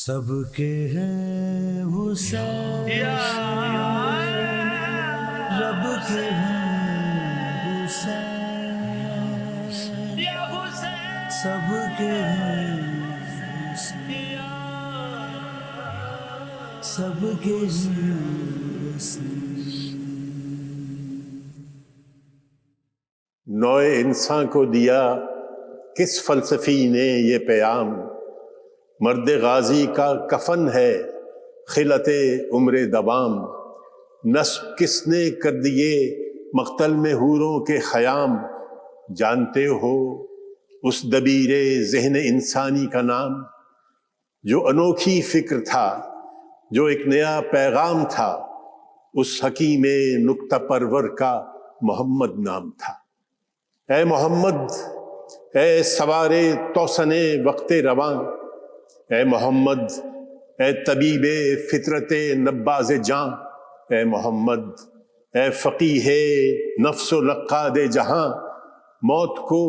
سب کے ہیں حسین، رب کے ہیں حسین، سب کے ہیں حسین، سب کے ہیں حسین۔ نوع انسان کو دیا کس فلسفی نے یہ پیام، مرد غازی کا کفن ہے خلعت عمر دوام، نصب کس نے کر دیے مقتل میں حوروں کے خیام، جانتے ہو اس دبیر ذہن انسانی کا نام، جو انوکھی فکر تھا، جو ایک نیا پیغام تھا، اس حکیم نکتہ پرور کا محمد نام تھا۔ اے محمد، اے سوار توسن وقت رواں، اے محمد، اے طبیب فطرت نباز جاں، اے محمد، اے فقیہ نفس و لقاد جہاں، موت کو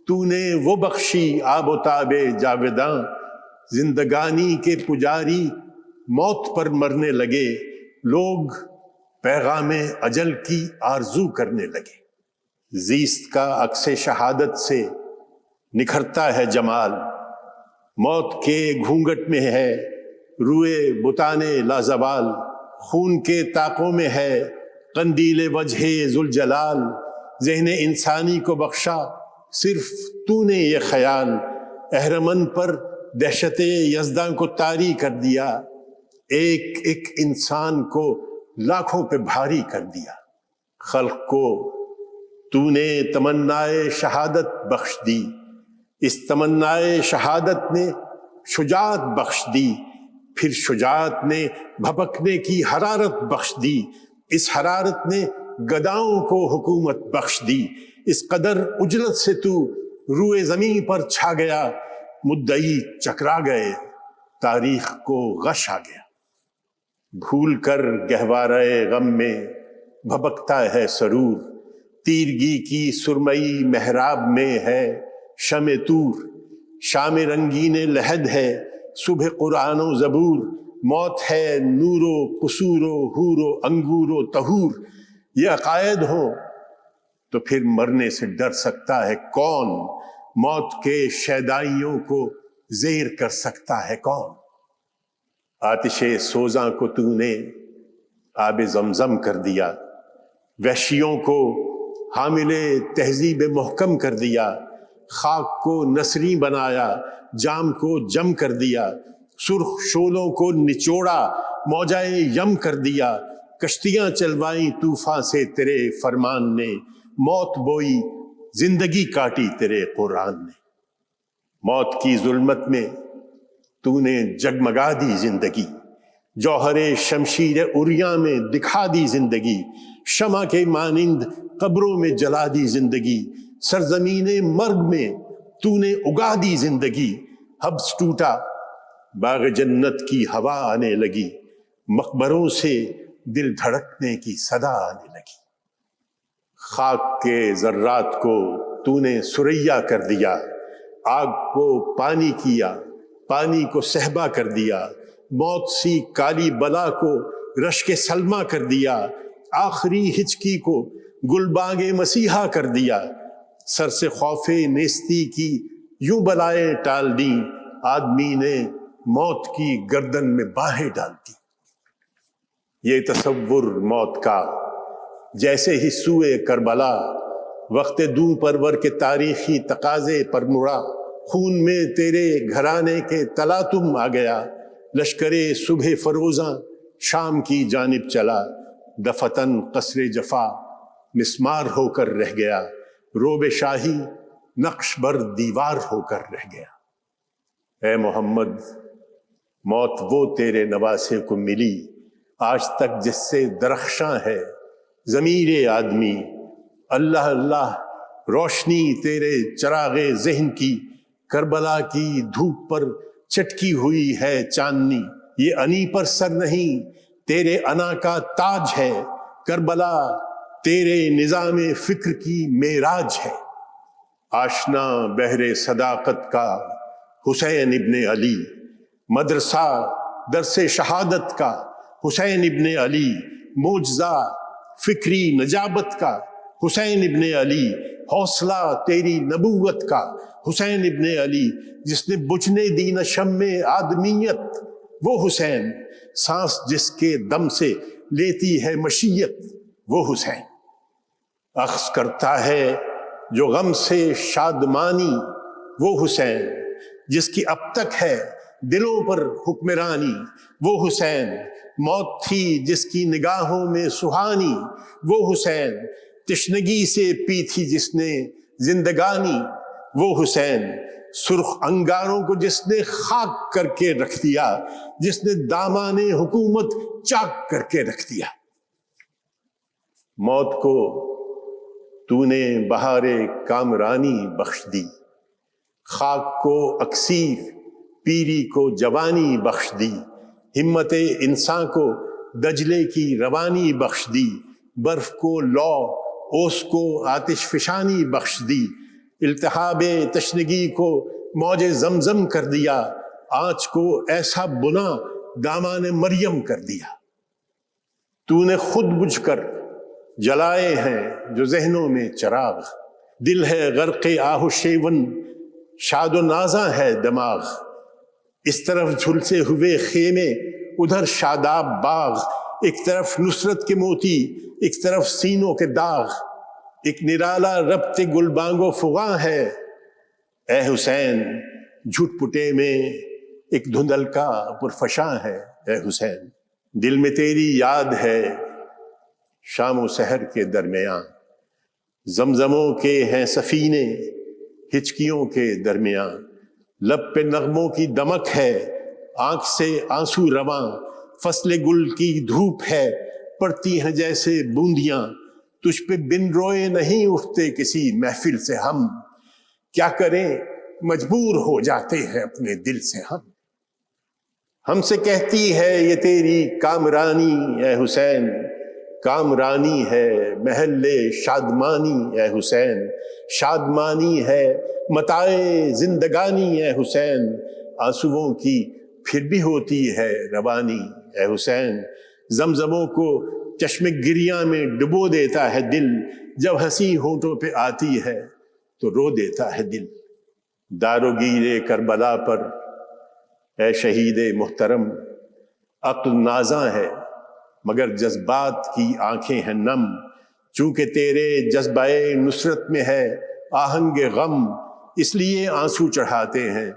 تو نے وہ بخشی آب و تاب جاوداں، زندگانی کے پجاری موت پر مرنے لگے، لوگ پیغام اجل کی آرزو کرنے لگے۔ زیست کا عکس شہادت سے نکھرتا ہے جمال، موت کے گھونگٹ میں ہے روئے بتانے لازوال، خون کے طاقوں میں ہے قندیل وجہ ذوالجلال، ذہن انسانی کو بخشا صرف تو نے یہ خیال، اہرمن پر دہشت یزداں کو طاری کر دیا، ایک ایک انسان کو لاکھوں پہ بھاری کر دیا، خلق کو تو نے تمنائے شہادت بخش دی، اس تمنائے شہادت نے شجاعت بخش دی، پھر شجاعت نے بھبکنے کی حرارت بخش دی، اس حرارت نے گداؤں کو حکومت بخش دی، اس قدر اجلت سے تو روئے زمین پر چھا گیا، مدعی چکرا گئے، تاریخ کو غش آ گیا، بھول کر گہوارہ غم میں بھبکتا ہے سرور، تیرگی کی سرمئی محراب میں ہے شمع طور، شام رنگین لحد ہے صبح قرآن و زبور، موت ہے نور و قصور و حور و انگور و طہور، یہ عقائد ہوں تو پھر مرنے سے ڈر سکتا ہے کون، موت کے شیدائیوں کو زیر کر سکتا ہے کون، آتش سوزاں کو تو نے آب زمزم کر دیا، وحشیوں کو حامل تہذیب محکم کر دیا، خاک کو نسری بنایا، جام کو جم کر دیا، سرخ شولوں کو نچوڑا، موجہ یم کر دیا، کشتیاں چلوائیں طوفان سے تیرے فرمان نے، موت بوئی زندگی کاٹی تیرے قرآن نے، موت کی ظلمت میں تو نے جگمگا دی زندگی، جوہر شمشیر عریاں میں دکھا دی زندگی، شمع کے مانند قبروں میں جلا دی زندگی، سرزمین مرگ میں تو نے اگا دی زندگی، حبس ٹوٹا باغ جنت کی ہوا آنے لگی، مقبروں سے دل دھڑکنے کی صدا آنے لگی، خاک کے ذرات کو تو نے سریا کر دیا، آگ کو پانی کیا، پانی کو صحبا کر دیا، موت سی کالی بلا کو رشک سلمہ کر دیا، آخری ہچکی کو گلبانگ مسیحا کر دیا، سر سے خوف نیستی کی یوں بلائیں ٹال دیں، آدمی نے موت کی گردن میں باہیں ڈال دی، یہ تصور موت کا جیسے ہی سوئے کربلا، وقت دوں پرور کے تاریخی تقاضے پر مڑا، خون میں تیرے گھرانے کے تلاطم آ گیا، لشکر صبح فروزاں شام کی جانب چلا، دفتن قصر جفا مسمار ہو کر رہ گیا، روب شاہی نقش بر دیوار ہو کر رہ گیا۔ اے محمد، موت وہ تیرے نواسے کو ملی آج تک جس سے درخشاں ہے ضمیر آدمی، اللہ اللہ روشنی تیرے چراغ ذہن کی، کربلا کی دھوپ پر چٹکی ہوئی ہے چاندنی، یہ انی پر سر نہیں تیرے انا کا تاج ہے، کربلا تیرے نظام فکر کی معراج ہے، آشنا بہر صداقت کا حسین ابن علی، مدرسہ درس شہادت کا حسین ابن علی، معجزہ فکری نجابت کا حسین ابن علی، حوصلہ تیری نبوت کا حسین ابن علی، جس نے بجھنے دی نہ شمع آدمیت وہ حسین، سانس جس کے دم سے لیتی ہے مشیت وہ حسین، اخذ کرتا ہے جو غم سے شادمانی وہ حسین، جس کی اب تک ہے دلوں پر حکمرانی وہ حسین، موت تھی جس کی نگاہوں میں سہانی وہ حسین، تشنگی سے پی تھی جس نے زندگانی وہ حسین، سرخ انگاروں کو جس نے خاک کر کے رکھ دیا، جس نے دامان حکومت چاک کر کے رکھ دیا۔ موت کو تو نے بہار کامرانی بخش دی، خاک کو اکسیر پیری کو جوانی بخش دی، ہمت انسان کو دجلے کی روانی بخش دی، برف کو لو اوس کو آتش فشانی بخش دی، التہاب تشنگی کو موج زمزم کر دیا، آنچ کو ایسا بنا دامان مریم کر دیا۔ تو نے خود بجھ کر جلائے ہیں جو ذہنوں میں چراغ، دل ہے غرق آہ و شیون شاد و نازاں ہے دماغ، اس طرف جھلسے ہوئے خیمے ادھر شاداب باغ، ایک طرف نصرت کے موتی ایک طرف سینوں کے داغ، ایک نرالا ربط گلبانگ و فغاں ہے اے حسین، جھٹ پٹے میں ایک دھندلکا پرفشاں ہے اے حسین، دل میں تیری یاد ہے شام و سحر کے درمیان، زمزموں کے ہیں سفینے ہچکیوں کے درمیان، لب پہ نغموں کی دمک ہے آنکھ سے آنسو رواں، فصل گل کی دھوپ ہے پڑتی ہیں جیسے بوندیاں، تجھ پہ بن روئے نہیں اٹھتے کسی محفل سے ہم، کیا کریں مجبور ہو جاتے ہیں اپنے دل سے ہم سے کہتی ہے یہ تیری کامرانی اے حسین، کامرانی ہے محل شادمانی اے حسین، شادمانی ہے متاع زندگانی اے حسین، آنسوؤں کی پھر بھی ہوتی ہے روانی اے حسین، زمزموں کو چشم گریاں میں ڈبو دیتا ہے دل، جب ہنسی ہونٹوں پہ آتی ہے تو رو دیتا ہے دل، داروگیر کربلا پر اے شہید محترم، عقل نازاں ہے مگر جذبات کی آنکھیں ہیں نم، چونکہ تیرے جذبہ نصرت میں ہے آہنگ غم، اس لیے آنسو چڑھاتے ہیں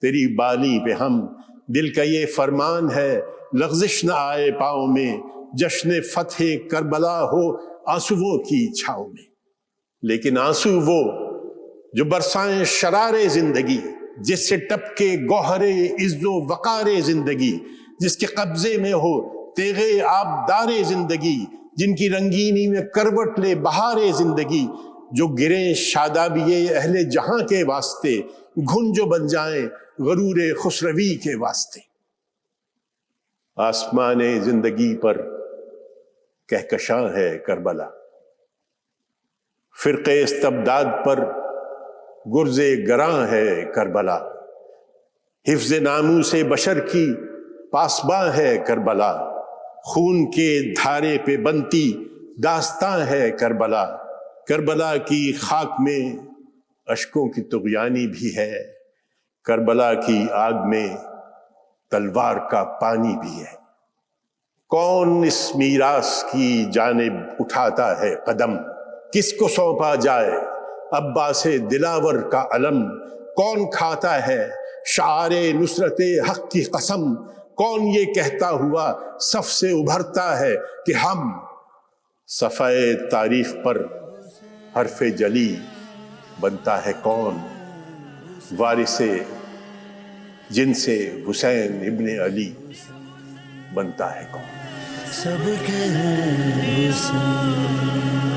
تیری بالی پہ ہم، دل کا یہ فرمان ہے لغزش نہ آئے پاؤں میں، جشن فتح کربلا ہو آنسوؤں کی چھاؤں میں، لیکن آنسو وہ جو برسائیں شرار زندگی، جس سے ٹپ کے گوہر عز و وقار زندگی، جس کے قبضے میں ہو تیغ آبدار زندگی، جن کی رنگینی میں کروٹ لے بہار زندگی، جو گریں شادابی اہل جہاں کے واسطے، گھن جو بن جائیں غرور خسروی کے واسطے۔ آسمان زندگی پر کہکشاں ہے کربلا، فرق استبداد پر گرز گراں ہے کربلا، حفظ ناموس بشر کی پاسباں ہے کربلا، خون کے دھارے پہ بنتی داستاں ہے کربلا، کربلا کی خاک میں اشکوں کی طغیانی بھی ہے، کربلا کی آگ میں تلوار کا پانی بھی ہے، کون اس میراث کی جانب اٹھاتا ہے قدم، کس کو سونپا جائے عباس دلاور کا علم، کون کھاتا ہے شعار نصرت حق کی قسم، کون یہ کہتا ہوا صف سے ابھرتا ہے کہ ہم، صفحہ تاریخ پر حرف جلی بنتا ہے کون، وارث جن سے حسین ابن علی بنتا ہے کون۔ سب کے ہیں حسین۔